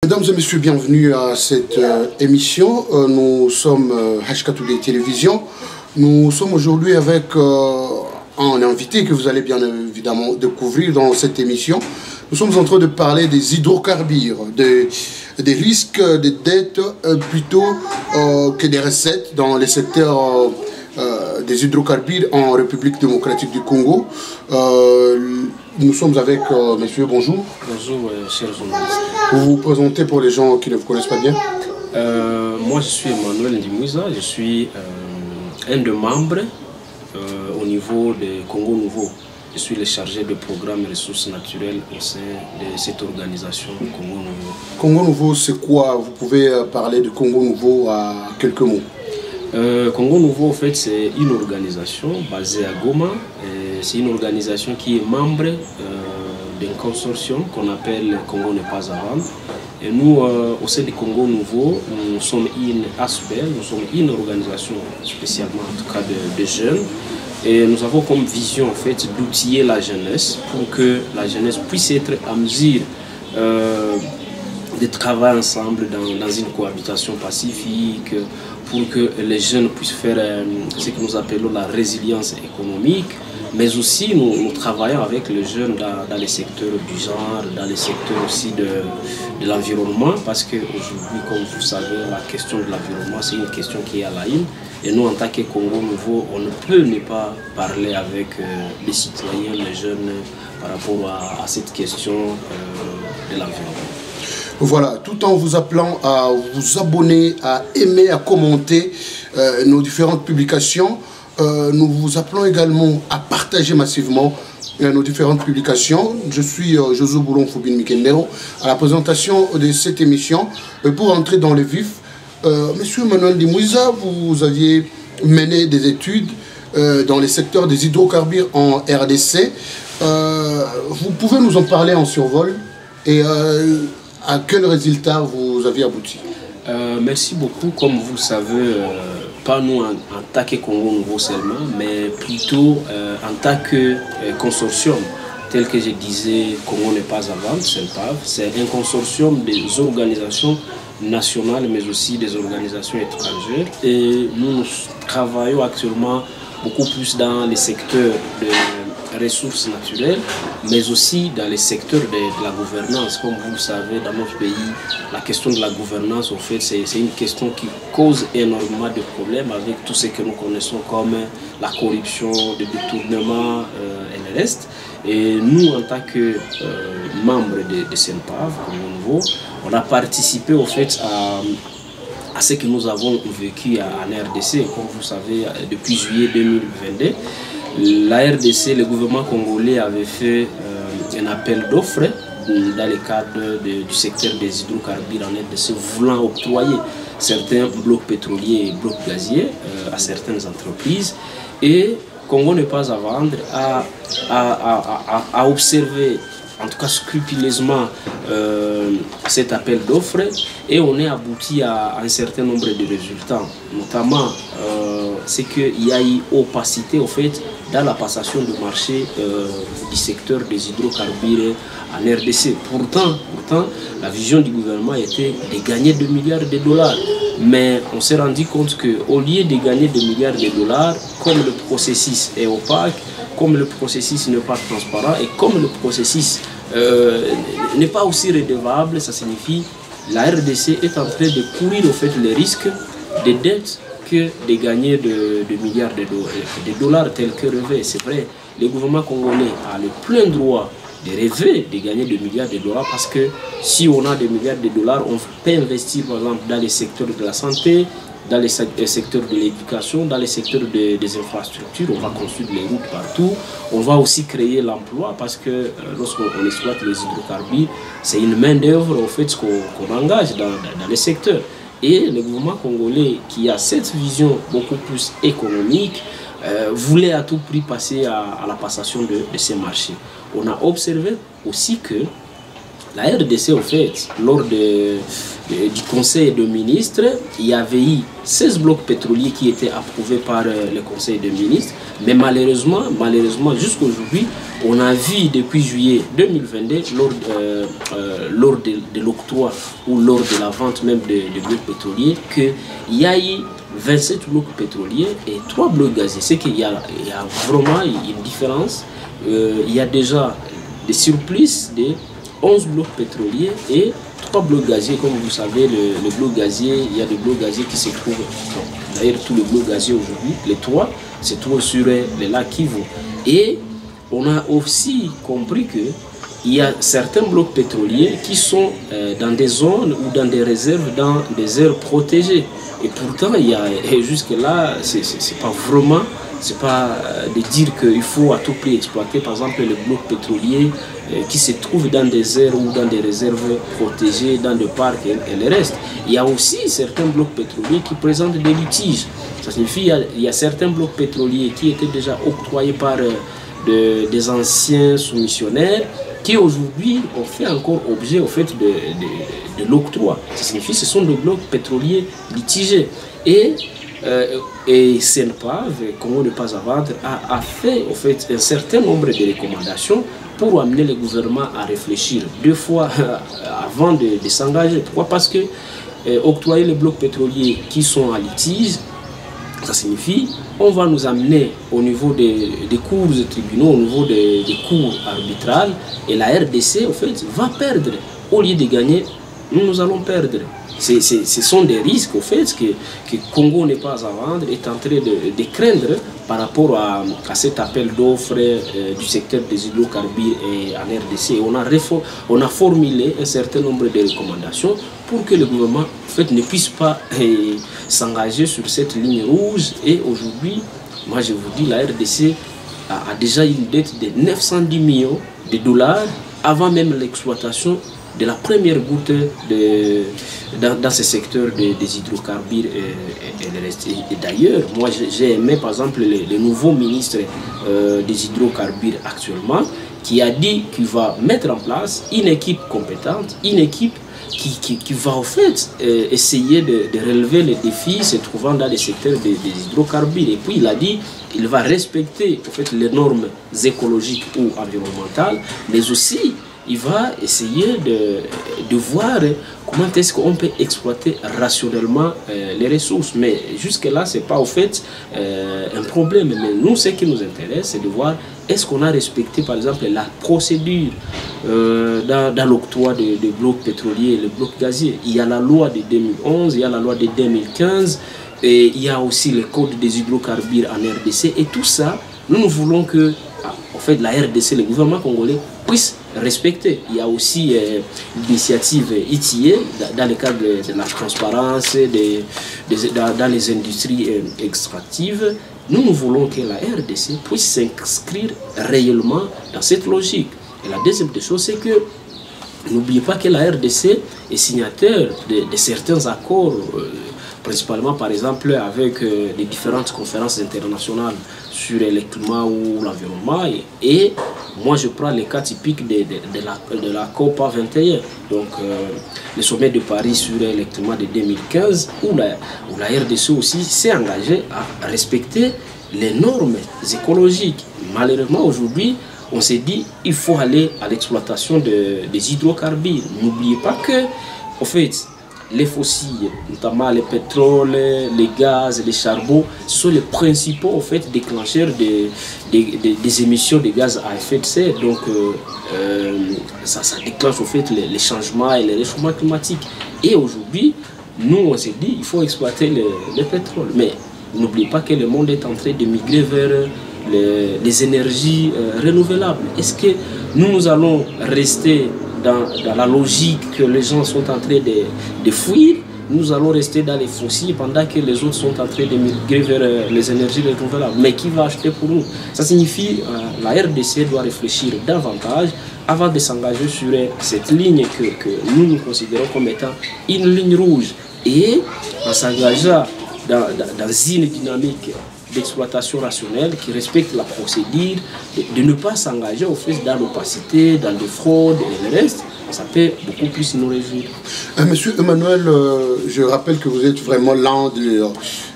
Mesdames et messieurs, bienvenue à cette émission. Nous sommes Hashkatoulé Télévision. Nous sommes aujourd'hui avec un invité que vous allez bien évidemment découvrir dans cette émission. Nous sommes en train de parler des hydrocarbures, des risques, des dettes plutôt que des recettes dans les secteurs des hydrocarbures en République démocratique du Congo. Nous sommes avec monsieur, bonjour. Bonjour, chers journalistes. Vous vous présentez pour les gens qui ne vous connaissent pas bien. Moi, je suis Emmanuel Ndimouza, je suis un des membres au niveau de Congo Nouveau. Je suis le chargé de programme et ressources naturelles au sein de cette organisation Congo Nouveau. Congo Nouveau, c'est quoi? Vous pouvez parler de Congo Nouveau à quelques mots. Congo Nouveau, en fait, c'est une organisation basée à Goma. C'est une organisation qui est membre d'un consortium qu'on appelle Congo n'est pas à vendre. Et nous, au sein du Congo Nouveau, nous sommes une ASBEL, nous sommes une organisation spécialement en tout cas de jeunes. Et nous avons comme vision en fait d'outiller la jeunesse pour que la jeunesse puisse être à mesure de travailler ensemble dans une cohabitation pacifique, pour que les jeunes puissent faire ce que nous appelons la résilience économique, mais aussi nous travaillons avec les jeunes dans les secteurs du genre, dans les secteurs aussi de l'environnement, parce qu'aujourd'hui, comme vous savez, la question de l'environnement, c'est une question qui est à la une. Et nous, en tant que Congo Nouveau, on ne peut ne pas parler avec les citoyens, les jeunes, par rapport à cette question de l'environnement. Voilà, tout en vous appelant à vous abonner, à aimer, à commenter nos différentes publications. Nous vous appelons également à partager massivement nos différentes publications. Je suis Josué Boulon Foubin Mikendero à la présentation de cette émission. Pour entrer dans le vif, monsieur Emmanuel Ndimouza, vous aviez mené des études dans les secteurs des hydrocarbures en RDC. Vous pouvez nous en parler en survol et à quel résultat vous avez abouti? Merci beaucoup. Comme vous le savez, pas nous en tant que Congo Nouveau seulement, mais plutôt en tant que consortium, tel que je disais, Congo n'est pas à vendre, c'est un consortium des organisations nationales, mais aussi des organisations étrangères. Et nous travaillons actuellement beaucoup plus dans les secteurs de ressources naturelles, mais aussi dans les secteurs de la gouvernance. Comme vous le savez, dans notre pays, la question de la gouvernance, en fait, c'est une question qui cause énormément de problèmes avec tout ce que nous connaissons comme la corruption, le détournement et le reste. Et nous, en tant que membres de CENPAV, Congo Nouveau, on a participé au fait à ce que nous avons vécu en RDC. Comme vous savez, depuis juillet 2022, la RDC, le gouvernement congolais avait fait un appel d'offres dans le cadre du secteur des hydrocarbures en RDC, voulant octroyer certains blocs pétroliers et blocs gaziers à certaines entreprises. Et Congo n'est pas à vendre, à observer, en tout cas scrupuleusement, cet appel d'offres, et on est abouti à un certain nombre de résultats, notamment c'est qu'il y a eu opacité au fait dans la passation de marché du secteur des hydrocarbures en RDC. Pourtant, la vision du gouvernement était de gagner 2 milliards de dollars. Mais on s'est rendu compte qu'au lieu de gagner 2 milliards de dollars, comme le processus est opaque, comme le processus n'est pas transparent et comme le processus n'est pas aussi redevable, ça signifie que la RDC est en train de courir au fait les risques de dettes que de gagner de milliards de dollars tels que rêvé. C'est vrai, le gouvernement congolais a le plein droit de rêver de gagner 2 milliards de dollars, parce que si on a 2 milliards de dollars, on peut investir par exemple dans les secteurs de la santé, dans les secteurs de l'éducation, dans les secteurs des infrastructures. On va construire les routes partout. On va aussi créer l'emploi, parce que lorsqu'on exploite les hydrocarbures, c'est une main d'œuvre au fait qu'on engage dans les secteurs. Et le gouvernement congolais, qui a cette vision beaucoup plus économique, voulait à tout prix passer à la passation de ces marchés. On a observé aussi que la RDC, au fait, lors de du Conseil de ministres, il y avait eu 16 blocs pétroliers qui étaient approuvés par le Conseil de ministres. Mais malheureusement jusqu'à aujourd'hui, on a vu depuis juillet 2022, lors de l'octroi ou lors de la vente même des blocs pétroliers, qu'il y a eu 27 blocs pétroliers et 3 blocs gaziers. C'est qu'il y a vraiment une différence. Il y a déjà des surplus de 11 blocs pétroliers et 3 blocs gaziers. Comme vous savez, le bloc gazier, il y a des blocs gaziers qui se trouvent, d'ailleurs tous les blocs gaziers aujourd'hui, les 3, se trouvent sur les lacs Kivu. Et on a aussi compris qu'il y a certains blocs pétroliers qui sont dans des zones ou dans des réserves, dans des aires protégées. Et pourtant, jusque-là, c'est pas vraiment, c'est pas de dire qu'il faut à tout prix exploiter, par exemple, les blocs pétroliers qui se trouvent dans des aires ou dans des réserves protégées, dans des parcs et le reste. Il y a aussi certains blocs pétroliers qui présentent des litiges. Ça signifie qu'il y a certains blocs pétroliers qui étaient déjà octroyés par des anciens soumissionnaires qui aujourd'hui ont fait encore objet au fait de l'octroi. Ça signifie que ce sont des blocs pétroliers litigés. Et Senpav, Congo ne pas à vendre, a fait au fait un certain nombre de recommandations pour amener le gouvernement à réfléchir 2 fois avant de s'engager. Pourquoi? Parce que octroyer les blocs pétroliers qui sont à litige, ça signifie on va nous amener au niveau des cours de tribunaux, au niveau des cours arbitrales, et la RDC, au fait, va perdre. Au lieu de gagner, nous allons perdre. Ce sont des risques, au fait, que Congo n'est pas à vendre, est en train de craindre par rapport à cet appel d'offres du secteur des hydrocarbures en RDC. On a formulé un certain nombre de recommandations pour que le gouvernement, en fait, ne puisse pas s'engager sur cette ligne rouge. Et aujourd'hui, moi je vous dis, la RDC a déjà une dette de 910 millions de dollars avant même l'exploitation de la première goutte dans ce secteur des hydrocarbures et le reste. Et d'ailleurs, moi j'ai aimé par exemple le nouveau ministre des hydrocarbures actuellement qui a dit qu'il va mettre en place une équipe compétente, une équipe qui va en fait essayer de relever les défis se trouvant dans les secteurs des hydrocarbures. Et puis il a dit qu'il va respecter en fait, les normes écologiques ou environnementales, mais aussi il va essayer de voir comment est-ce qu'on peut exploiter rationnellement les ressources. Mais jusque-là, ce n'est pas au fait un problème. Mais nous, ce qui nous intéresse, c'est de voir est-ce qu'on a respecté, par exemple, la procédure dans l'octroi des blocs pétroliers et les blocs gaziers. Il y a la loi de 2011, il y a la loi de 2015, et il y a aussi le code des hydrocarbures en RDC. Et tout ça, nous voulons que, en fait, la RDC, le gouvernement congolais, puisse respecter. Il y a aussi l'initiative ITIE dans le cadre de la transparence dans les industries extractives. Nous voulons que la RDC puisse s'inscrire réellement dans cette logique. Et la deuxième des choses, c'est que n'oubliez pas que la RDC est signataire de certains accords, principalement par exemple avec les différentes conférences internationales sur le climat ou l'environnement. Et moi je prends le cas typique de la COP 21, donc le sommet de Paris sur le climat de 2015, où la RDC aussi s'est engagée à respecter les normes écologiques. Malheureusement aujourd'hui, on s'est dit il faut aller à l'exploitation des hydrocarbures. N'oubliez pas que, en fait, les fossiles, notamment le pétrole, les gaz, les charbons, sont les principaux en fait, déclencheurs des émissions de gaz à effet de serre. Donc, ça déclenche en fait, les changements et les réchauffements climatiques. Et aujourd'hui, nous, on s'est dit il faut exploiter le pétrole. Mais n'oubliez pas que le monde est en train de migrer vers les énergies renouvelables. Est-ce que nous allons rester dans la logique que les gens sont en train de fuir? Nous allons rester dans les fossiles pendant que les autres sont en train de migrer vers les énergies renouvelables. Mais qui va acheter pour nous? Ça signifie que la RDC doit réfléchir davantage avant de s'engager sur cette ligne que nous considérons comme étant une ligne rouge. Et en s'engageant dans une dynamique d'exploitation rationnelle qui respecte la procédure, de ne pas s'engager au fait dans l'opacité, dans les fraudes et le reste. ça peut beaucoup plus nous réjouir. Monsieur Emmanuel, je rappelle que vous êtes vraiment l'un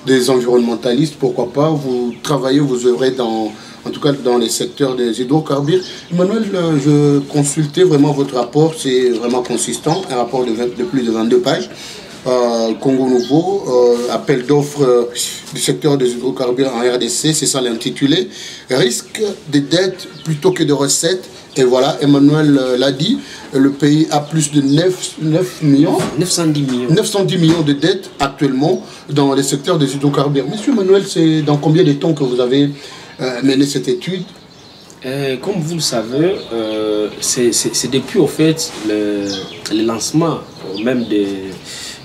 des environnementalistes, pourquoi pas, vous travaillez, vous œuvrez en tout cas dans les secteurs des hydrocarbures. Emmanuel, je consultais vraiment votre rapport, c'est vraiment consistant, un rapport de plus de 22 pages. Congo Nouveau, appel d'offres du secteur des hydrocarbures en RDC, c'est ça l'intitulé. Risque de dettes plutôt que de recettes. Et voilà, Emmanuel l'a dit, le pays a plus de 910 millions de dettes actuellement dans les secteurs des hydrocarbures. Monsieur Emmanuel, c'est dans combien de temps que vous avez mené cette étude? Comme vous le savez, c'est depuis au fait le lancement même de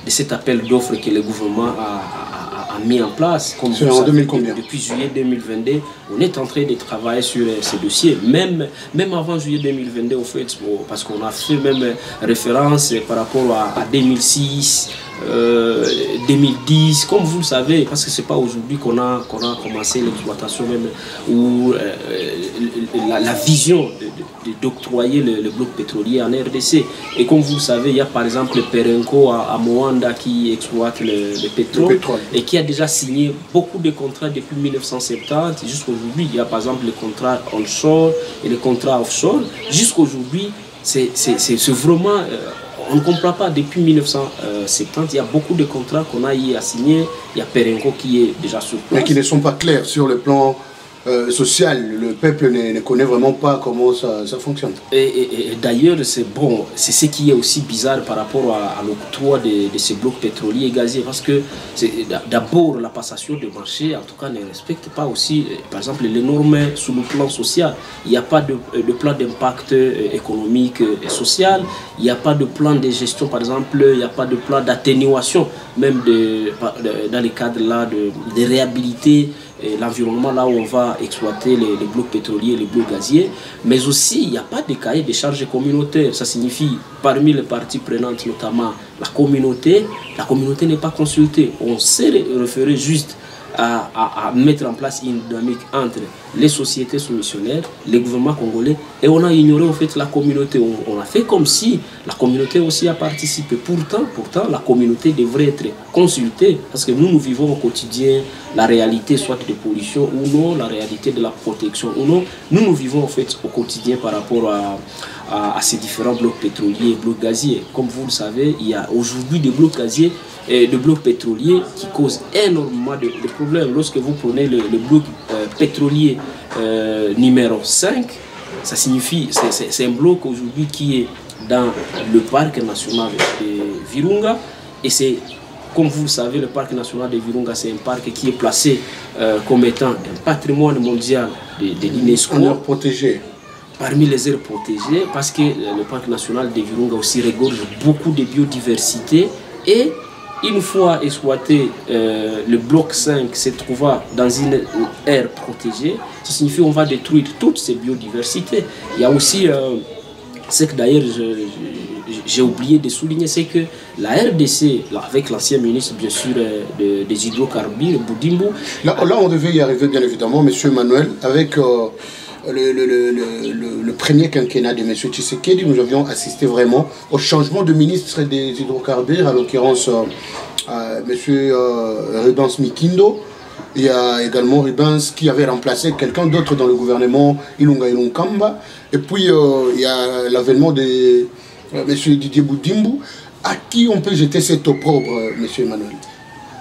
cet appel d'offres que le gouvernement a mis en place. Comme c'est en 2000 combien? Depuis juillet 2022, on est en train de travailler sur ces dossiers. Même avant juillet 2022, au fait, parce qu'on a fait même référence par rapport à 2006, 2010, comme vous le savez, parce que c'est pas aujourd'hui qu'on a commencé l'exploitation même, ou la vision d'octroyer le bloc pétrolier en RDC. Et comme vous le savez, il y a par exemple le Perenco à Moanda qui exploite le pétrole et qui a déjà signé beaucoup de contrats depuis 1970 jusqu'à aujourd'hui. Il y a par exemple les contrats onshore et les contrats offshore. Jusqu'à aujourd'hui, c'est vraiment... on ne comprend pas, depuis 1970, il y a beaucoup de contrats qu'on a eu à signer. Il y a Perenco qui est déjà sur place. Mais qui ne sont pas clairs sur le plan social. Le peuple ne connaît vraiment pas comment ça fonctionne. Et d'ailleurs, c'est ce qui est aussi bizarre par rapport à l'octroi de ces blocs pétroliers et gaziers. Parce que d'abord, la passation de marché, en tout cas, ne respecte pas aussi, par exemple, les normes sur le plan social. Il n'y a pas de plan d'impact économique et social. Il n'y a pas de plan de gestion, par exemple. Il n'y a pas de plan d'atténuation, même dans les cadres là de réhabiliter l'environnement là où on va exploiter les blocs pétroliers et les blocs gaziers, mais aussi il n'y a pas de cahier de charges communautaire. Ça signifie parmi les parties prenantes, notamment la communauté n'est pas consultée. On s'est référé juste à mettre en place une dynamique entre les sociétés soumissionnaires, les gouvernements congolais, et on a ignoré en fait la communauté. On a fait comme si la communauté aussi a participé. Pourtant, la communauté devrait être consultée, parce que nous vivons au quotidien la réalité soit de pollution ou non, la réalité de la protection ou non. Nous vivons en fait au quotidien par rapport à ces différents blocs pétroliers et blocs gaziers. Comme vous le savez, il y a aujourd'hui des blocs gaziers et des blocs pétroliers qui causent énormément de problèmes. Lorsque vous prenez le bloc pétrolier numéro 5, ça signifie, c'est un bloc aujourd'hui qui est dans le parc national de Virunga, et c'est, comme vous le savez, le parc national de Virunga, c'est un parc qui est placé comme étant un patrimoine mondial de l'UNESCO. Protégé. Parmi les aires protégées, parce que le parc national de Virunga aussi regorge beaucoup de biodiversité, et une fois exploité, le bloc 5 se trouvant dans une aire protégée, ça signifie qu'on va détruire toutes ces biodiversités. Il y a aussi, ce que d'ailleurs j'ai oublié de souligner, c'est que la RDC, avec l'ancien ministre bien sûr des hydrocarbures, Boudimbo... Là, on devait y arriver bien évidemment, M. Emmanuel, avec... le premier quinquennat de M. Tshisekedi, nous avions assisté vraiment au changement de ministre des hydrocarbures, à l'occurrence M. Rubens Mikindo. Il y a également Rubens qui avait remplacé quelqu'un d'autre dans le gouvernement, Ilunga Ilunkamba. Et puis il y a l'avènement de M. Didier Boudimbo. À qui on peut jeter cet opprobre, M. Emmanuel?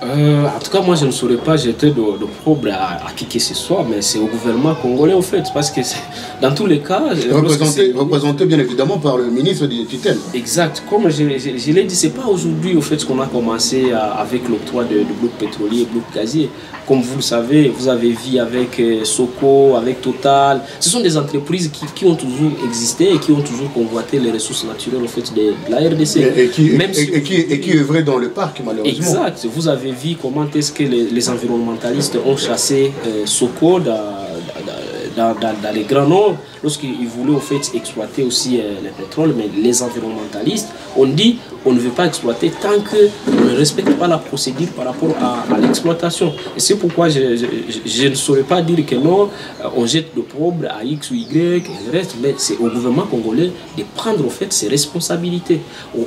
En tout cas, moi je ne saurais pas jeter d'opprobre à qui que ce soit, mais c'est au gouvernement congolais en fait, parce que dans tous les cas... Représenté bien évidemment par le ministre des tutelles. Exact, comme je l'ai dit, c'est pas aujourd'hui au fait qu'on a commencé avec l'octroi de blocs pétroliers et blocs gaziers. Comme vous le savez, vous avez vu avec Soko, avec Total, ce sont des entreprises qui ont toujours existé et qui ont toujours convoité les ressources naturelles au fait de la RDC. Et qui œuvraient dans le parc malheureusement. Exact, vous avez vu comment est-ce que les environnementalistes ont chassé Soko dans les Grands Nord, lorsqu'ils voulaient au fait exploiter aussi le pétrole, mais les environnementalistes ont dit on ne veut pas exploiter tant qu'on ne respecte pas la procédure par rapport à l'exploitation. Et c'est pourquoi je ne saurais pas dire que non, on jette l'opprobre à X ou Y et le reste, mais c'est au gouvernement congolais de prendre en fait ses responsabilités.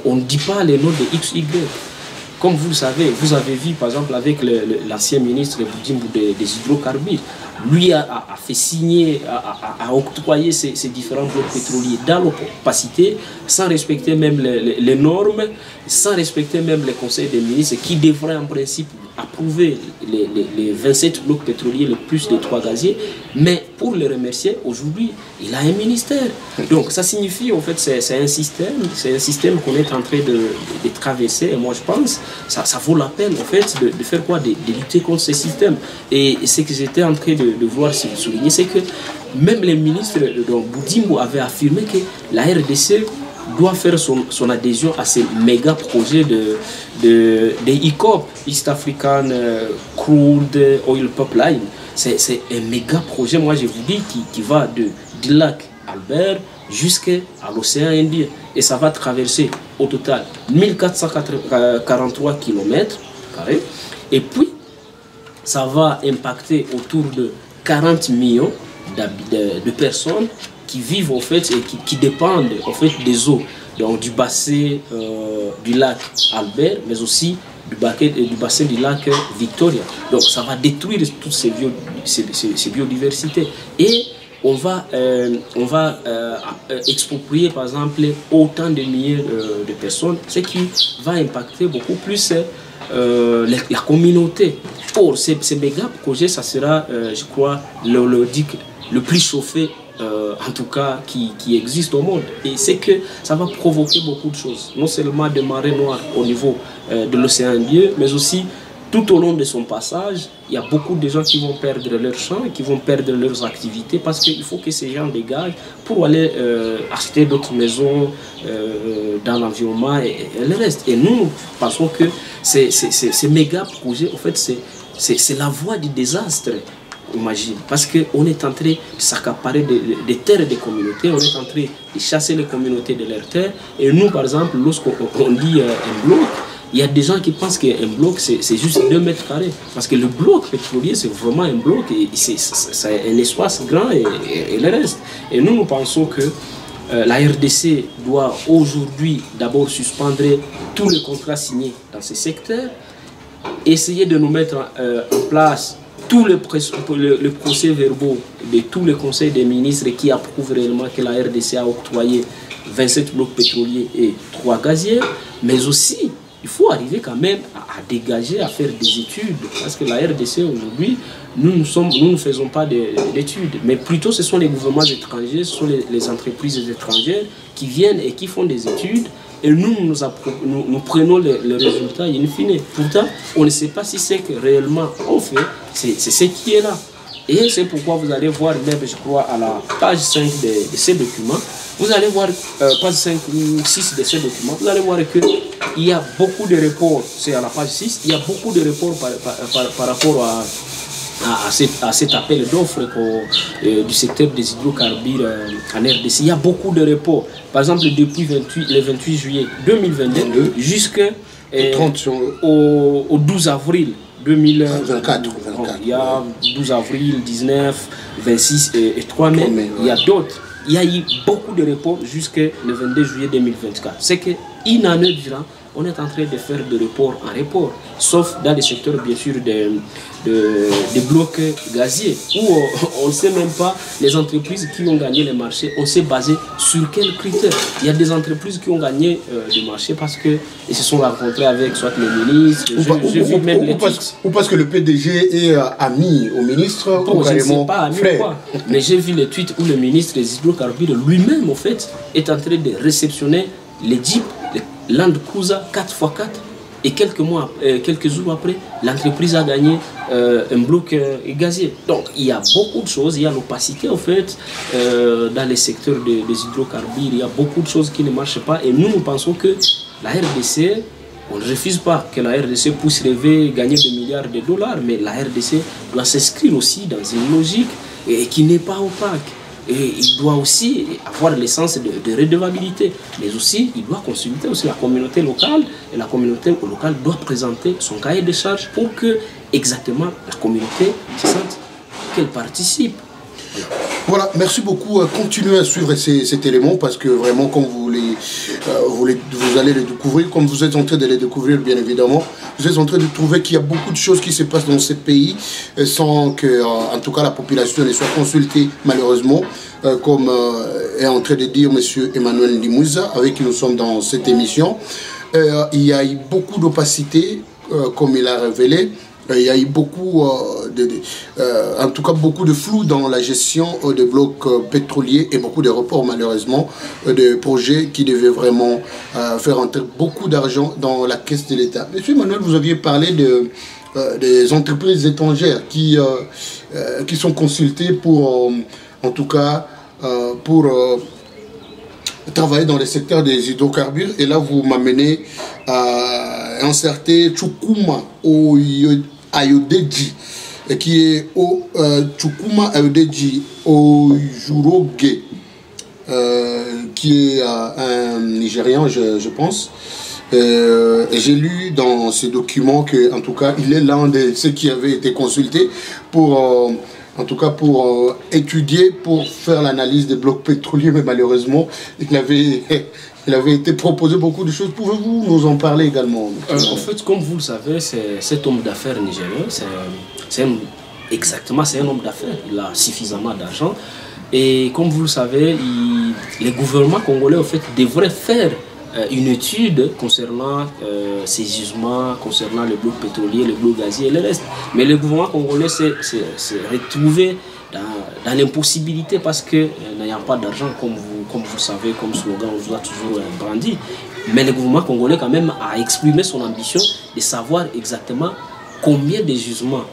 On ne dit pas les noms de X, Y. Comme vous le savez, vous avez vu par exemple avec l'ancien ministre Boudimbo des hydrocarbures, lui a fait signer, a octroyé ces différents blocs pétroliers dans l'opacité, sans respecter même les normes, sans respecter même les conseils des ministres qui devraient en principe approuver les 27 blocs pétroliers, le plus des 3 gaziers. Mais pour les remercier, aujourd'hui, il a un ministère. Donc ça signifie en fait, c'est un système qu'on est en train de traverser. Et moi je pense, ça vaut la peine en fait de faire quoi, de lutter contre ce système. Et ce que j'étais en train de vouloir souligner, c'est que même les ministres, donc Boudimbo avait affirmé que la RDC doit faire son adhésion à ces méga projets de ICOP, East African Crude Oil Pipeline. C'est un méga projet, moi je vous dis, qui va du lac Albert jusqu'à l'océan Indien. Et ça va traverser au total 1443 km². Et puis, ça va impacter autour de 40 millions de personnes qui vivent en fait et qui dépendent en fait des eaux, donc du bassin du lac Albert, mais aussi du bassin du lac Victoria. Donc ça va détruire toutes ces biodiversités. Et on va exproprier par exemple autant de milliers de personnes, ce qui va impacter beaucoup plus la communauté. Or, ces méga projets, ça sera, je crois, le plus chauffé, en tout cas, qui existe au monde. Et c'est que ça va provoquer beaucoup de choses. Non seulement des marées noires au niveau de l'océan Indien, mais aussi tout au long de son passage, il y a beaucoup de gens qui vont perdre leurs champs, qui vont perdre leurs activités, parce qu'il faut que ces gens dégagent pour aller acheter d'autres maisons dans l'environnement et le reste. Et nous pensons que ces méga projets, en fait, c'est la voie du désastre. Imagine, parce qu'on est en train de s'accaparer des terres des communautés, on est en train de chasser les communautés de leurs terres. Et nous, par exemple, lorsqu'on dit un bloc, il y a des gens qui pensent qu'un bloc, c'est juste 2 mètres carrés. Parce que le bloc pétrolier, c'est vraiment un bloc, et c'est un espace grand et le reste. Et nous pensons que la RDC doit aujourd'hui d'abord suspendre tous les contrats signés dans ces secteurs, essayer de nous mettre en place tous les procès-verbaux de tous les conseils des ministres qui approuvent réellement que la RDC a octroyé 27 blocs pétroliers et 3 gaziers, mais aussi il faut arriver quand même à dégager, à faire des études, parce que la RDC aujourd'hui, nous ne faisons pas d'études, mais plutôt ce sont les gouvernements étrangers, ce sont les entreprises étrangères qui viennent et qui font des études, et nous prenons les résultats in fine. Pourtant, on ne sait pas si c'est que réellement on fait, c'est ce qui est là. Et c'est pourquoi vous allez voir, même je crois, à la page 5 de ces documents, vous allez voir, page 5 ou 6 de ces documents, vous allez voir qu'il y a beaucoup de reports, c'est à la page 6, il y a beaucoup de reports par rapport à cet appel d'offres du secteur des hydrocarbures en RDC. Il y a beaucoup de reports. Par exemple, depuis le 28 juillet 2022 jusqu'au 12 avril 2024. Il y a 12 avril, 19, 26 et 3 mai. Il y a d'autres. Il y a eu beaucoup de reports jusqu'au 22 juillet 2024. C'est qu'une année durant, on est en train de faire de report en report, sauf dans les secteurs bien sûr des blocs gaziers, où on ne sait même pas les entreprises qui ont gagné les marchés, on s'est basé sur quels critères. Il y a des entreprises qui ont gagné des marchés parce qu'ils se sont rencontrés avec soit le ministre, ou parce que le PDG est ami au ministre, bon, ou je ne sais pas ami frère. Quoi. Mais j'ai vu les tweets où le ministre des hydrocarbures lui-même en fait est en train de réceptionner les Jeep, Land Cruiser 4x4, et quelques jours après, l'entreprise a gagné un bloc gazier. Donc il y a beaucoup de choses, il y a l'opacité en fait dans les secteurs des hydrocarbures, il y a beaucoup de choses qui ne marchent pas, et nous pensons que la RDC, on ne refuse pas que la RDC puisse rêver gagner des milliards de dollars, mais la RDC doit s'inscrire aussi dans une logique qui n'est pas opaque. Et il doit aussi avoir l'essence de redevabilité. Mais aussi, il doit consulter aussi la communauté locale. Et la communauté locale doit présenter son cahier de charges pour que, exactement, la communauté se sente qu'elle participe. Voilà, merci beaucoup. Continuez à suivre cet élément parce que vraiment, comme vous allez les découvrir, comme vous êtes en train de les découvrir, bien évidemment, vous êtes en train de trouver qu'il y a beaucoup de choses qui se passent dans ces pays sans que, en tout cas, la population ne soit consultée, malheureusement, comme est en train de dire M. Emmanuel Ndimouza, avec qui nous sommes dans cette émission. Il y a eu beaucoup d'opacité, comme il a révélé. Il y a eu beaucoup, en tout cas beaucoup de flou dans la gestion des blocs pétroliers et beaucoup de reports malheureusement de projets qui devaient vraiment faire entrer beaucoup d'argent dans la caisse de l'État. Monsieur Emmanuel, vous aviez parlé des entreprises étrangères qui sont consultées pour, en tout cas, pour travailler dans le secteur des hydrocarbures. Et là, vous m'amenez à un certain Chukuma Ayodeji, qui est au Chukuma Ayodeji au Juroge, qui est un Nigérian, je pense. Et j'ai lu dans ces documents que, en tout cas, il est l'un de ceux qui avaient été consultés pour, en tout cas, pour étudier, pour faire l'analyse des blocs pétroliers, mais malheureusement, il avait été proposé beaucoup de choses. Pouvez-vous nous en parler également? En fait, comme vous le savez, cet homme d'affaires nigérien, c'est un homme d'affaires. Il a suffisamment d'argent. Et comme vous le savez, les gouvernements congolais, en fait, devraient faire une étude concernant ces gisements, concernant les blocs pétroliers, les blocs gaziers et le reste. Mais le gouvernement congolais s'est retrouvé dans l'impossibilité parce que n'ayant pas d'argent, comme vous le savez, comme slogan, on vous a toujours brandi. Mais le gouvernement congolais quand même a exprimé son ambition de savoir exactement combien de gisements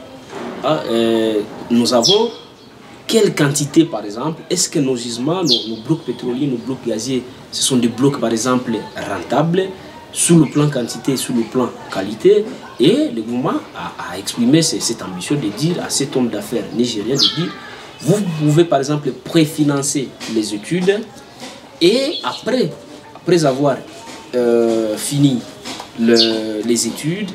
nous avons, quelle quantité par exemple, est-ce que nos gisements, nos blocs pétroliers, nos blocs gaziers, ce sont des blocs par exemple rentables, sous le plan quantité et sous le plan qualité. Et le gouvernement a exprimé cette ambition de dire à cet homme d'affaires nigérien, de dire, vous pouvez par exemple préfinancer les études et après avoir fini les études,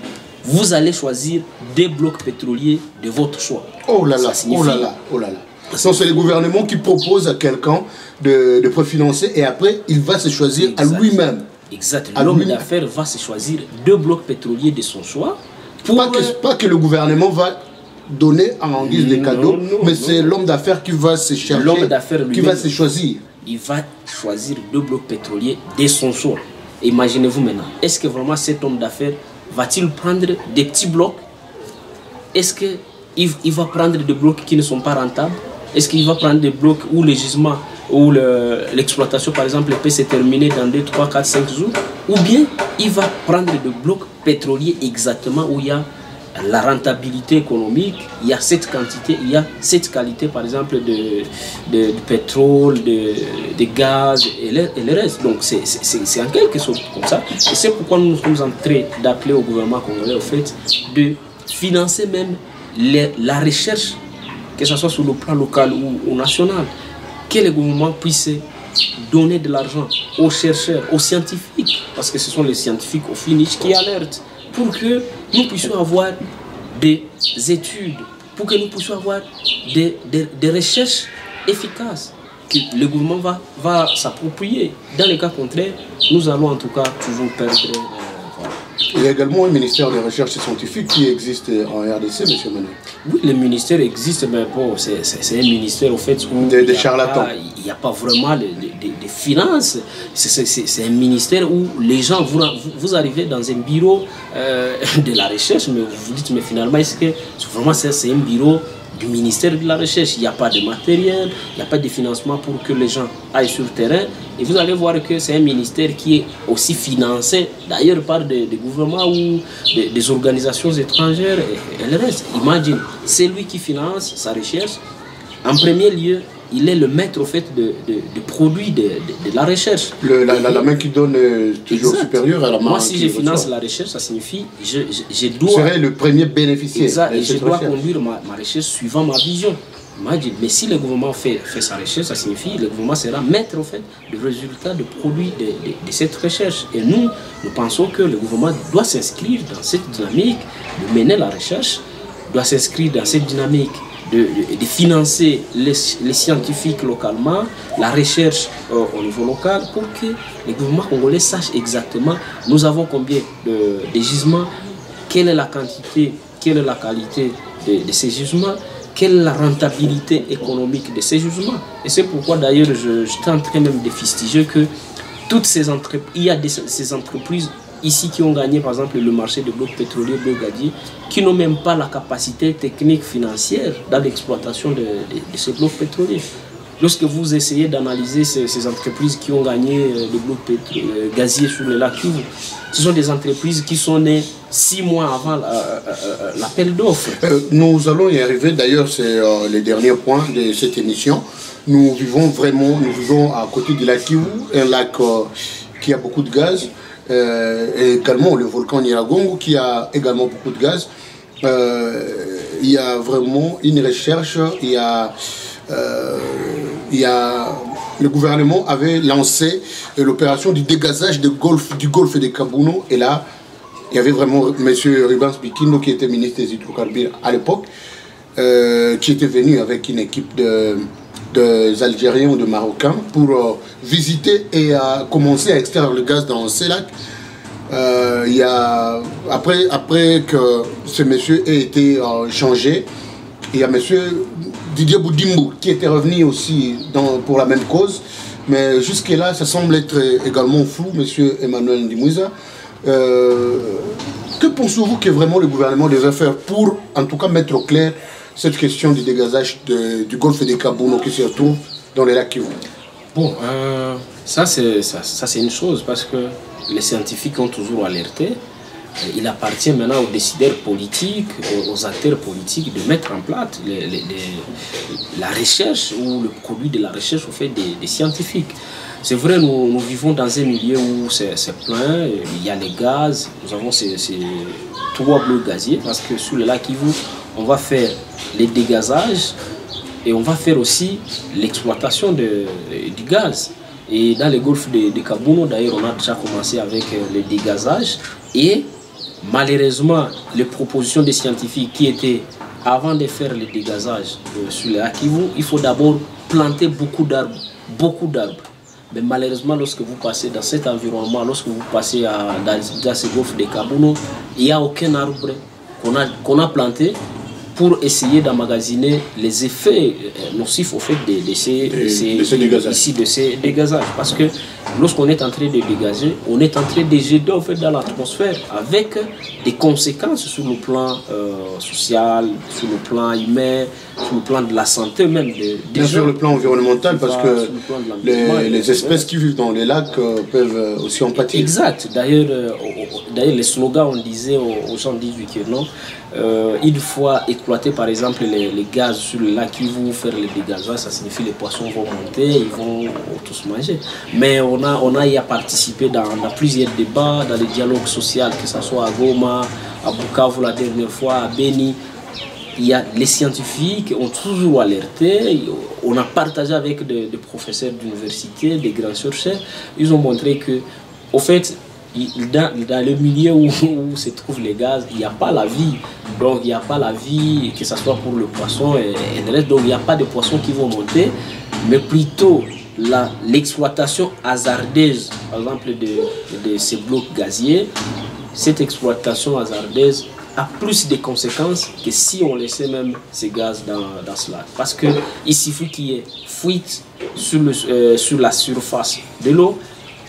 vous allez choisir des blocs pétroliers de votre choix. Oh là là, oh là là, oh là là. Donc c'est le gouvernement qui propose à quelqu'un de préfinancer et après il va se choisir à lui-même. Exact. L'homme d'affaires va se choisir deux blocs pétroliers de son choix. Pas que le gouvernement va donner en guise de cadeau, mais c'est l'homme d'affaires qui va se chercher, qui va se choisir. Il va choisir deux blocs pétroliers de son choix. Imaginez-vous maintenant, est-ce que vraiment cet homme d'affaires va-t-il prendre des petits blocs? Est-ce qu'il va prendre des blocs qui ne sont pas rentables? Est-ce qu'il va prendre des blocs où le gisement, où l'exploitation par exemple peut se terminer dans 2, 3, 4, 5 jours? Ou bien il va prendre des blocs pétroliers exactement où il y a la rentabilité économique, il y a cette quantité, il y a cette qualité par exemple de pétrole, de gaz et le reste. Donc c'est en quelque sorte comme ça. Et c'est pourquoi nous sommes en train d'appeler au gouvernement congolais au fait de financer même la recherche, que ce soit sur le plan local ou national, que le gouvernement puisse donner de l'argent aux chercheurs, aux scientifiques, parce que ce sont les scientifiques au finish qui alertent, pour que nous puissions avoir des études, pour que nous puissions avoir des recherches efficaces, que le gouvernement va s'approprier. Dans les cas contraires, nous allons en tout cas toujours perdre. Il y a également un ministère de recherche scientifique qui existe en RDC, M. Manuel. Oui, le ministère existe, mais bon, c'est un ministère au fait où des charlatans. Il n'y a pas vraiment de finances. C'est un ministère où les gens, vous arrivez dans un bureau de la recherche, mais vous vous dites, mais finalement, est-ce que vraiment c'est un bureau du ministère de la Recherche? Il n'y a pas de matériel, il n'y a pas de financement pour que les gens aillent sur le terrain. Et vous allez voir que c'est un ministère qui est aussi financé, d'ailleurs par des gouvernements ou des organisations étrangères et le reste. Imagine, c'est lui qui finance sa recherche. En premier lieu, il est le maître au fait de produits de la recherche. La main qui donne toujours supérieure à la main. Moi, si je finance la recherche, ça signifie je dois... Je serai le premier bénéficiaire. Exact, et je dois conduire ma recherche suivant ma vision. Mais si le gouvernement fait sa recherche, ça signifie que le gouvernement sera maître en fait du résultat de produit de cette recherche. Et nous pensons que le gouvernement doit s'inscrire dans cette dynamique de mener la recherche, doit s'inscrire dans cette dynamique de financer les scientifiques localement, la recherche au niveau local, pour que le gouvernement congolais sache exactement nous avons combien de gisements, quelle est la quantité, quelle est la qualité de ces gisements, quelle est la rentabilité économique de ces gisements. Et c'est pourquoi d'ailleurs je suis en train même de fustiger que toutes ces entreprises, il y a ces entreprises ici qui ont gagné par exemple le marché de blocs pétroliers, blocs gaziers, qui n'ont même pas la capacité technique financière dans l'exploitation de ces blocs pétroliers. Lorsque vous essayez d'analyser ces entreprises qui ont gagné les blocs gaziers sur le lac Kivu, ce sont des entreprises qui sont nées 6 mois avant l'appel d'offres. Nous allons y arriver, d'ailleurs c'est le dernier point de cette émission. Nous vivons à côté du lac Kivu, un lac qui a beaucoup de gaz. Et également le volcan Nyiragongo qui a également beaucoup de gaz. Il y a vraiment une recherche, le gouvernement avait lancé l'opération du dégazage du golfe de Kabuno, et là il y avait vraiment M. Rubens Bikindo qui était ministre des hydrocarbures à l'époque, qui était venu avec une équipe des Algériens ou de Marocains pour visiter et commencer à extraire le gaz dans ces lacs. Après que ce monsieur ait été changé, il y a monsieur Didier Boudimbo qui était revenu aussi pour la même cause, mais jusque-là ça semble être également flou, monsieur Emmanuel Ndimouza. Que pensez-vous que vraiment le gouvernement devait faire pour en tout cas mettre au clair cette question du dégazage du golfe de Kabuno qui se retrouve dans les lacs Kivu? Bon, ça c'est une chose, parce que les scientifiques ont toujours alerté. Il appartient maintenant aux décideurs politiques, aux acteurs politiques de mettre en place la recherche ou le produit de la recherche au fait des scientifiques. C'est vrai, nous vivons dans un milieu où c'est plein, il y a les gaz, nous avons ces 3 blocs gaziers, parce que sur le lac Kivu, on va faire les dégazages et on va faire aussi l'exploitation du gaz. Et dans le golfe de Kabuno, d'ailleurs, on a déjà commencé avec le dégazage. Et malheureusement, les propositions des scientifiques qui étaient, avant de faire le dégazage sur le lac Kivu, il faut d'abord planter beaucoup d'arbres. Mais malheureusement, lorsque vous passez dans cet environnement, lorsque vous passez dans ce golfe de Kabuno, il n'y a aucun arbre qu'on a planté pour essayer d'emmagasiner les effets nocifs au fait de ces dégazages. Parce que lorsqu'on est en train de dégager, on est en train de jeter au fait dans l'atmosphère avec des conséquences sur le plan social, sur le plan humain, sur le plan de la santé même. Bien sûr, le plan environnemental, parce que les espèces qui vivent dans les lacs peuvent aussi en pâtir. Exact. D'ailleurs, les slogans, on disait aux gens que non, une fois exploiter par exemple les gaz sur le lac qui vont faire les dégazage, ça signifie que les poissons vont monter, ils vont tous manger. Mais on a y a participé dans plusieurs débats, dans les dialogues sociaux, que ce soit à Goma, à Bukavu la dernière fois, à Beni. Les scientifiques ont toujours alerté, on a partagé avec des professeurs d'université, des grands chercheurs, ils ont montré que, au fait, dans le milieu où se trouvent les gaz, il n'y a pas la vie. Donc il n'y a pas la vie, que ce soit pour le poisson et le reste. Donc il n'y a pas de poissons qui vont monter, mais plutôt l'exploitation hasardeuse, par exemple de ces blocs gaziers. Cette exploitation hasardeuse a plus de conséquences que si on laissait même ces gaz dans ce lac. Parce qu'il suffit qu'il y ait fuite sur la surface de l'eau.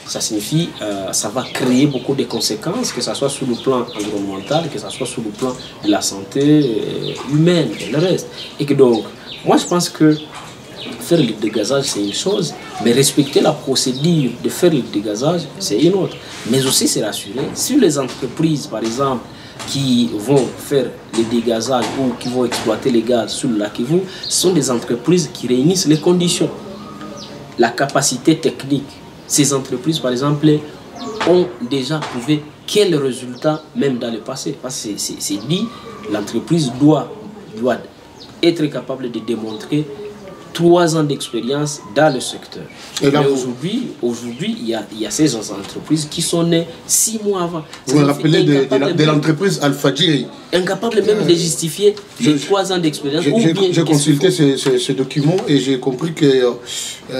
Ça signifie ça va créer beaucoup de conséquences, que ce soit sur le plan environnemental, que ce soit sur le plan de la santé humaine et le reste. Et que donc, moi je pense que faire le dégazage c'est une chose, mais respecter la procédure de faire le dégazage c'est une autre. Mais aussi c'est rassurer, sur les entreprises par exemple qui vont faire le dégazage ou qui vont exploiter les gaz sur le lac Kivu, ce sont des entreprises qui réunissent les conditions, la capacité technique. Ces entreprises, par exemple, ont déjà prouvé quels résultats, même dans le passé. Parce que c'est dit, l'entreprise doit être capable de démontrer 3 ans d'expérience dans le secteur. Mais aujourd'hui, il y a ces entreprises qui sont nées 6 mois avant. Vous me rappelez de l'entreprise Alfadjiri. Incapable même de justifier les 3 ans d'expérience. J'ai consulté ce document et j'ai compris que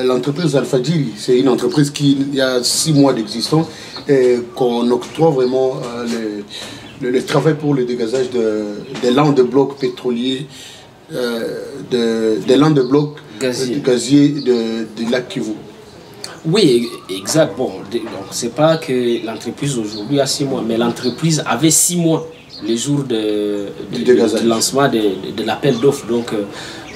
l'entreprise Alfadjiri, c'est une entreprise qui il y a 6 mois d'existence et qu'on octroie vraiment le travail pour le dégazage des landes de blocs pétroliers, des landes de blocs gaziers du lac Kivu. Oui, exact. Bon, c'est pas que l'entreprise aujourd'hui a 6 mois, mais l'entreprise avait 6 mois les jours de lancement de l'appel d'offres. Donc,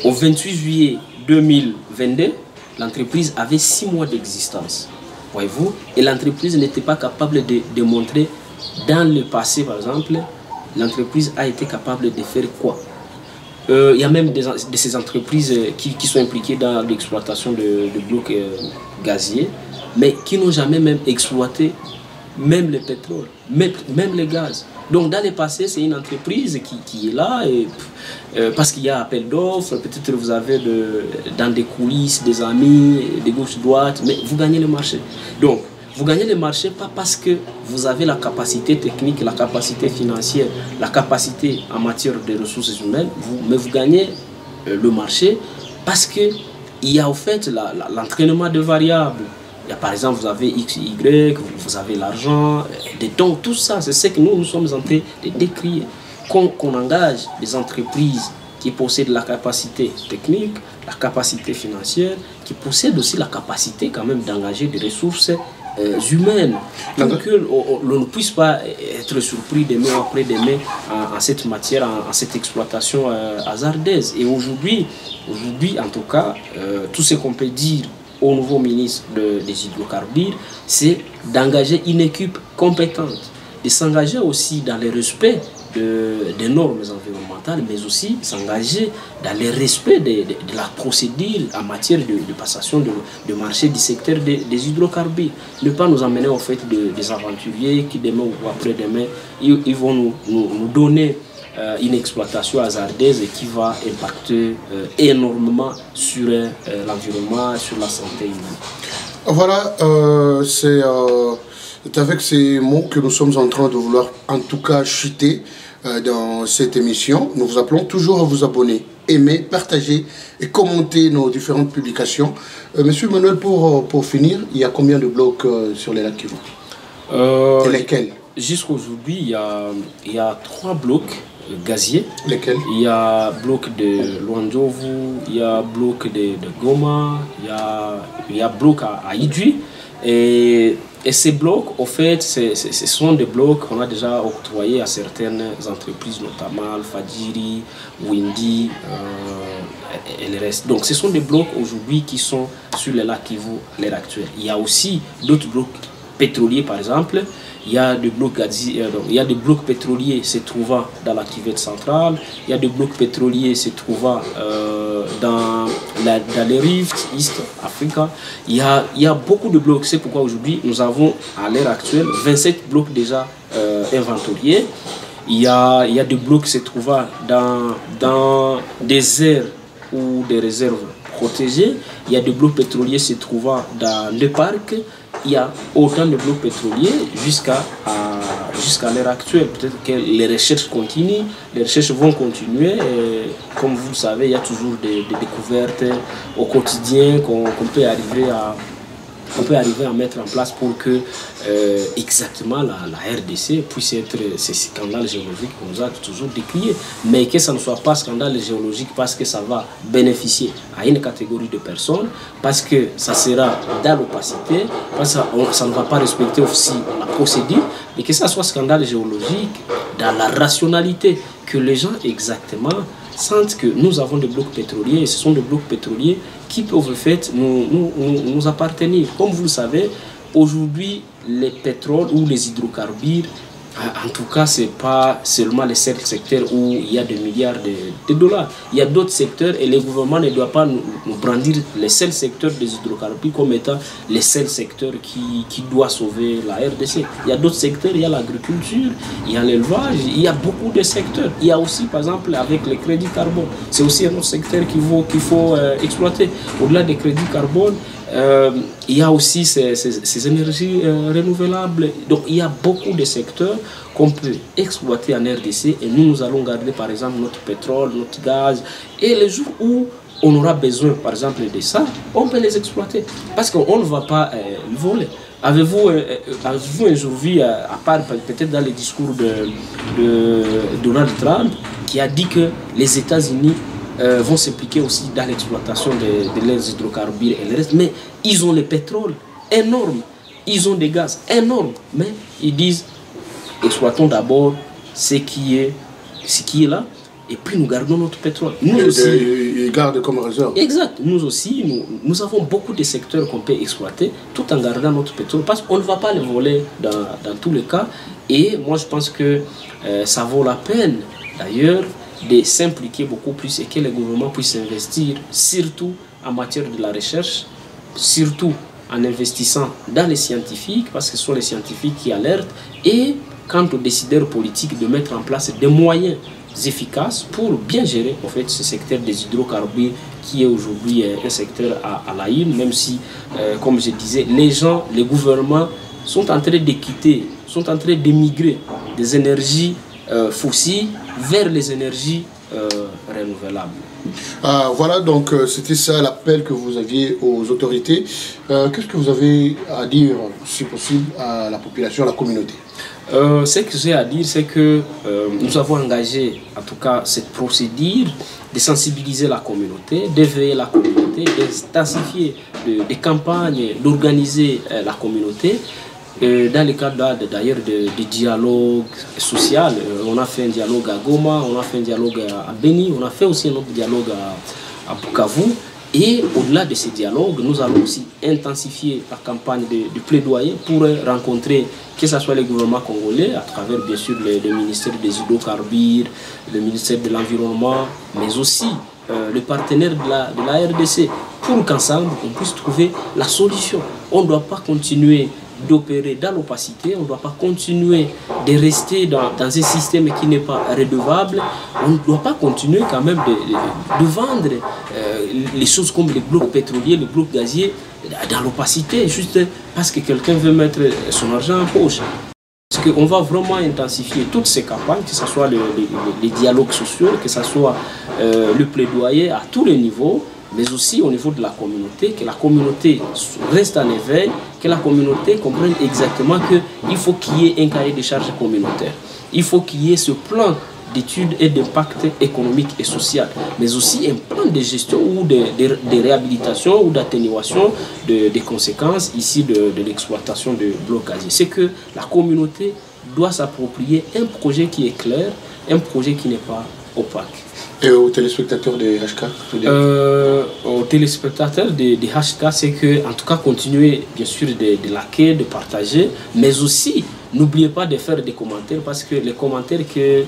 au 28 juillet 2022, l'entreprise avait 6 mois d'existence. Voyez-vous? Et l'entreprise n'était pas capable de démontrer dans le passé, par exemple, l'entreprise a été capable de faire quoi? Il y a même de ces entreprises qui sont impliquées dans l'exploitation de blocs gaziers, mais qui n'ont jamais même exploité même le pétrole, même le gaz. Donc dans le passé, c'est une entreprise qui est là, et, parce qu'il y a appel d'offres, peut-être vous avez dans des coulisses des amis, de gauche-droite, mais vous gagnez le marché. Donc, vous gagnez le marché pas parce que vous avez la capacité technique, la capacité financière, la capacité en matière de ressources humaines, mais vous gagnez le marché parce qu'il y a au fait l'entraînement de variables. Il y a, par exemple, vous avez X, Y, vous avez l'argent, des dons, tout ça, c'est ce que nous sommes en train de décrire. Qu'on engage des entreprises qui possèdent la capacité technique, la capacité financière, qui possèdent aussi la capacité quand même d'engager des ressources humaines, pour que l'on ne puisse pas être surpris demain après demain en cette matière, en cette exploitation hasardeuse. Et aujourd'hui, en tout cas, tout ce qu'on peut dire au nouveau ministre des hydrocarbures, c'est d'engager une équipe compétente, de s'engager aussi dans le respect des normes environnementales, mais aussi s'engager dans le respect de la procédure en matière de passation de marché du secteur des hydrocarbures. Ne pas nous emmener au fait des aventuriers qui demain ou après-demain, ils vont nous donner une exploitation hasardeuse et qui va impacter énormément sur l'environnement, sur la santé humaine. Voilà, c'est avec ces mots que nous sommes en train de vouloir en tout cas chuter dans cette émission. Nous vous appelons toujours à vous abonner, aimer, partager et commenter nos différentes publications. Monsieur Manuel, pour finir, il y a combien de blocs sur les lacs Kivu? Et lesquels? Jusqu'à aujourd'hui, il y a 3 blocs gaziers. Lesquels? Il y a bloc de Luanzovu, il y a bloc de Goma, il y a bloc à Idui. Et ces blocs, au fait, ce sont des blocs qu'on a déjà octroyés à certaines entreprises, notamment Alfadjiri, Windy et le reste. Donc ce sont des blocs aujourd'hui qui sont sur le lac Kivu à l'heure actuelle. Il y a aussi d'autres blocs pétroliers, par exemple. Il y a des blocs pétroliers se trouvant dans la cuvette centrale, il y a des blocs pétroliers se trouvant dans les Rift, East Africa. Il y a beaucoup de blocs, c'est pourquoi aujourd'hui nous avons à l'heure actuelle 27 blocs déjà inventoriés. Il y a des blocs qui se trouvant dans des aires ou des réserves protégées. Il y a des blocs pétroliers se trouvant dans les parcs. Il y a autant de blocs pétroliers jusqu'à l'heure actuelle. Peut-être que les recherches continuent, les recherches vont continuer. Et comme vous le savez, il y a toujours des découvertes au quotidien qu'on peut arriver à mettre en place pour que exactement la RDC puisse être ces scandales géologiques qu'on nous a toujours décriés. Mais que ça ne soit pas scandale géologique parce que ça va bénéficier à une catégorie de personnes, parce que ça sera dans l'opacité, parce que ça ne va pas respecter aussi la procédure, mais que ça soit scandale géologique dans la rationalité, que les gens exactement sentent que nous avons des blocs pétroliers, et ce sont des blocs pétroliers qui peuvent en fait nous appartenir. Comme vous le savez, aujourd'hui, les pétroles ou les hydrocarbures En tout cas, ce n'est pas seulement les seuls secteurs où il y a des milliards de dollars. Il y a d'autres secteurs et le gouvernement ne doit pas nous brandir les seuls secteurs des hydrocarbures comme étant les seuls secteurs qui doivent sauver la RDC. Il y a d'autres secteurs, il y a l'agriculture, il y a l'élevage, il y a beaucoup de secteurs. Il y a aussi, par exemple, avec les crédits carbone, c'est aussi un autre secteur qu'il faut exploiter. Au-delà des crédits carbone, il y a aussi ces énergies renouvelables. Donc il y a beaucoup de secteurs qu'on peut exploiter en RDC et nous allons garder par exemple notre pétrole, notre gaz. Et les jours où on aura besoin par exemple de ça, on peut les exploiter parce qu'on ne va pas le voler. Avez-vous un jour vu, à part peut-être dans les discours de Donald Trump, qui a dit que les États-Unis vont s'impliquer aussi dans l'exploitation de leurs hydrocarbures et le reste, mais ils ont le pétrole énorme, ils ont des gaz énormes, mais ils disent exploitons d'abord ce qui est là et puis nous gardons notre pétrole. Nous aussi, ils gardent comme réserve. Exact, nous aussi, nous avons beaucoup de secteurs qu'on peut exploiter tout en gardant notre pétrole parce qu'on ne va pas le voler dans tous les cas. Et moi je pense que ça vaut la peine d'ailleurs de s'impliquer beaucoup plus et que le gouvernement puisse investir surtout en matière de la recherche, surtout en investissant dans les scientifiques, parce que ce sont les scientifiques qui alertent, et quant aux décideurs politiques de mettre en place des moyens efficaces pour bien gérer en fait, ce secteur des hydrocarbures qui est aujourd'hui un secteur à la une, même si, comme je disais, les gouvernements sont en train de quitter, sont en train d'émigrer des énergies fossiles vers les énergies renouvelables. Voilà, donc c'était ça l'appel que vous aviez aux autorités. Qu'est-ce que vous avez à dire, si possible, à la population, à la communauté? Ce que j'ai à dire, c'est que nous avons engagé, en tout cas, cette procédure de sensibiliser la communauté, d'éveiller la communauté, d'intensifier des campagnes, d'organiser la communauté. Dans le cadre d'ailleurs de dialogue social, on a fait un dialogue à Goma, on a fait un dialogue à Beni, on a fait aussi un autre dialogue à Bukavu. Et au-delà de ces dialogues, nous allons aussi intensifier la campagne de plaidoyer pour rencontrer, que ce soit le gouvernement congolais, à travers bien sûr le ministère des hydrocarbures, le ministère de l'Environnement, mais aussi les partenaires de la RDC, pour qu'ensemble on puisse trouver la solution. On ne doit pas continuer d'opérer dans l'opacité, on ne doit pas continuer de rester dans un système qui n'est pas redevable, on ne doit pas continuer quand même de vendre les choses comme les blocs pétroliers, les blocs gaziers dans l'opacité, juste parce que quelqu'un veut mettre son argent en poche. Parce qu'on va vraiment intensifier toutes ces campagnes, que ce soit les dialogues sociaux, que ce soit le plaidoyer à tous les niveaux, mais aussi au niveau de la communauté, que la communauté reste en éveil, que la communauté comprenne exactement qu'il faut qu'il y ait un cahier de charges communautaire. Il faut qu'il y ait ce plan d'études et d'impact économique et social, mais aussi un plan de gestion ou de réhabilitation ou d'atténuation des conséquences ici de l'exploitation de blocs gaziers. C'est que la communauté doit s'approprier un projet qui est clair, un projet qui n'est pas opaque. Et aux téléspectateurs des HK? Aux téléspectateurs des HK, c'est que, en tout cas, continuer bien sûr de liker, de partager, mais aussi n'oubliez pas de faire des commentaires parce que les commentaires que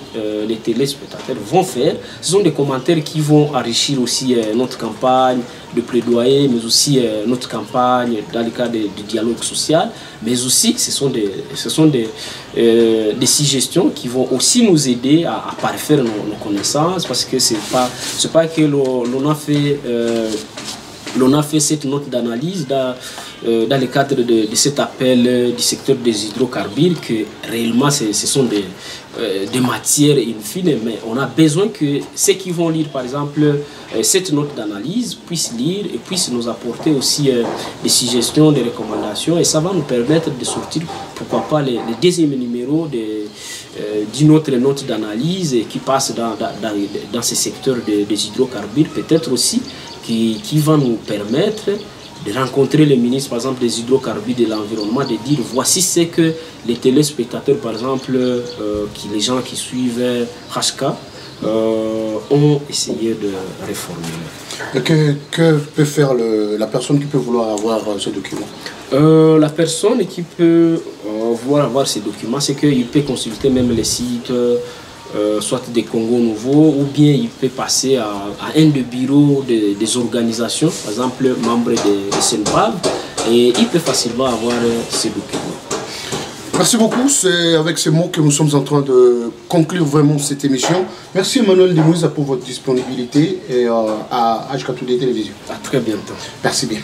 les téléspectateurs vont faire, ce sont des commentaires qui vont enrichir aussi notre campagne de plaidoyer, mais aussi notre campagne dans le cadre du dialogue social, mais aussi ce sont des suggestions qui vont aussi nous aider à parfaire nos connaissances parce que c'est pas que l'on a fait cette note d'analyse dans le cadre de cet appel du secteur des hydrocarbures que réellement ce sont des matières in fine, mais on a besoin que ceux qui vont lire par exemple cette note d'analyse puissent lire et puissent nous apporter aussi des suggestions, des recommandations et ça va nous permettre de sortir pourquoi pas les deuxième numéro d'une autre note d'analyse qui passe dans ce secteur des hydrocarbures, peut-être aussi qui va nous permettre de rencontrer le ministre, par exemple, des hydrocarbures de l'environnement, de dire voici ce que les téléspectateurs, par exemple, les gens qui suivent HK, ont essayé de réformer. Que peut faire la personne qui peut vouloir avoir ce document? La personne qui peut vouloir avoir ces documents, c'est qu'il peut consulter même les sites, soit des Congo Nouveau, ou bien il peut passer à un des bureaux des organisations, par exemple membre de SENPAV, et il peut facilement avoir ces documents. Merci beaucoup, c'est avec ces mots que nous sommes en train de conclure vraiment cette émission. Merci Emmanuel Demouza pour votre disponibilité et à HK2D Télévision. À très bientôt. Merci bien.